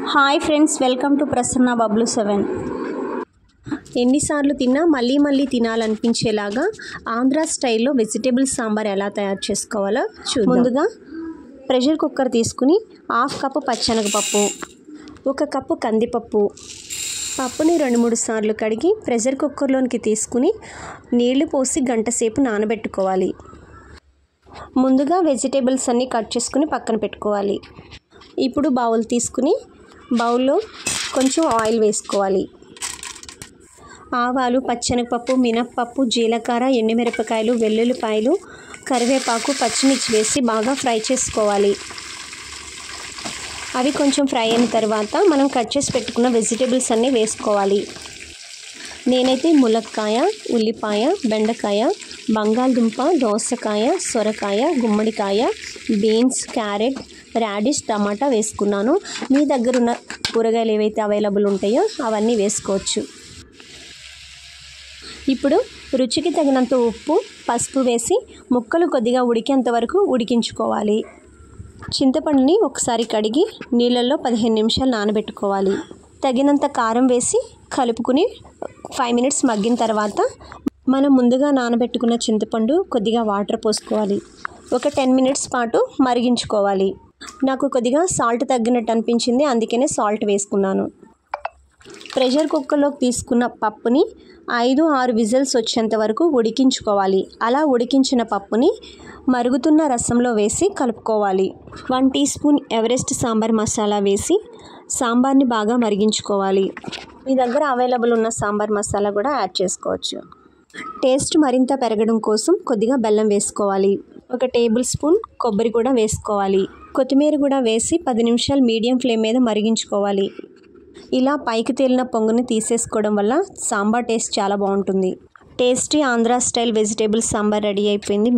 Hi friends, welcome to Prasanna Bablu 7. ఎన్నిసార్లు తిన్నా మళ్ళీ మళ్ళీ తినాలనిపించేలాగా ఆంధ్ర స్టైల్లో వెజిటేబుల్ సాంబార్ ఎలా తయారు చేసుకోవాలో చూద్దాం. ముందుగా ప్రెషర్ కుక్కర్ తీసుకుని 1/2 కప్పు పచ్చెనగపప్పు, 1 కప్పు కందిపప్పు, పప్పుని 2-3 సార్లు కడిగి ప్రెషర్ కుక్కర్లోనికి తీసుకుని నీళ్లు పోసి గంట సేపు నానబెట్టుకోవాలి. ముందుగా వెజిటేబుల్స్ అన్నీ కట్ చేసుకుని పక్కన పెట్టుకోవాలి. ఇప్పుడు బౌల్ తీసుకుని బౌల్లో కొంచెం ఆయిల్ వేసుకోవాలి. ఆవాలు, పచ్చెనగపప్పు, మినప్పప్పు, జీలకర్ర, ఎండుమిరపకాయలు, వెల్లుల్లిపాయలు, కరివేపాకు, పచ్చిమిర్చి వేసి బాగా ఫ్రై చేసుకోవాలి. అవి కొంచెం ఫ్రై అయిన తర్వాత మనం కట్ చేసి పెట్టుకున్న వెజిటేబుల్స్ అన్నీ వేసుకోవాలి. నేనైతే ములక్కాయ, ఉల్లిపాయ, బెండకాయ, బంగాళదుంప, దోసకాయ, సొరకాయ, గుమ్మడికాయ, బీన్స్, క్యారెట్, రాడిష్, టమాటా వేసుకున్నాను. మీ దగ్గర ఉన్న కూరగాయలు ఏవైతే అవైలబుల్ ఉంటాయో అవన్నీ వేసుకోవచ్చు. ఇప్పుడు రుచికి తగినంత ఉప్పు, పసుపు వేసి ముక్కలు కొద్దిగా ఉడికేంత వరకు ఉడికించుకోవాలి. చింతపండుని ఒకసారి కడిగి నీళ్ళల్లో 15 నిమిషాలు నానబెట్టుకోవాలి. తగినంత కారం వేసి కలుపుకుని 5 మినిట్స్ మగ్గిన తర్వాత మనం ముందుగా నానబెట్టుకున్న చింతపండు కొద్దిగా వాటర్ పోసుకోవాలి. ఒక 10 మినిట్స్ పాటు మరిగించుకోవాలి. నాకు కొద్దిగా సాల్ట్ తగ్గినట్టు అనిపించింది, అందుకనే సాల్ట్ వేసుకున్నాను. ప్రెషర్ కుక్కర్లోకి తీసుకున్న పప్పుని 5-6 విజిల్స్ వచ్చేంత వరకు ఉడికించుకోవాలి. అలా ఉడికించిన పప్పుని మరుగుతున్న రసంలో వేసి కలుపుకోవాలి. 1 teaspoon Everest sambar masala వేసి సాంబార్ని బాగా మరిగించుకోవాలి. మీ దగ్గర అవైలబుల్ ఉన్న సాంబార్ మసాలా కూడా యాడ్ చేసుకోవచ్చు. టేస్ట్ మరింత పెరగడం కోసం కొద్దిగా బెల్లం వేసుకోవాలి. 1 టేబుల్ స్పూన్ కొబ్బరి కూడా వేసుకోవాలి. కొత్తిమీర కూడా వేసి 10 నిమిషాలు మీడియం ఫ్లేమ్ మీద మరిగించుకోవాలి. ఇలా పైకి తేలిన పొంగుని తీసేసుకోవడం వల్ల సాంబార్ టేస్ట్ చాలా బాగుంటుంది. Tasty Andhra style vegetable sambar ready అయిపోయింది.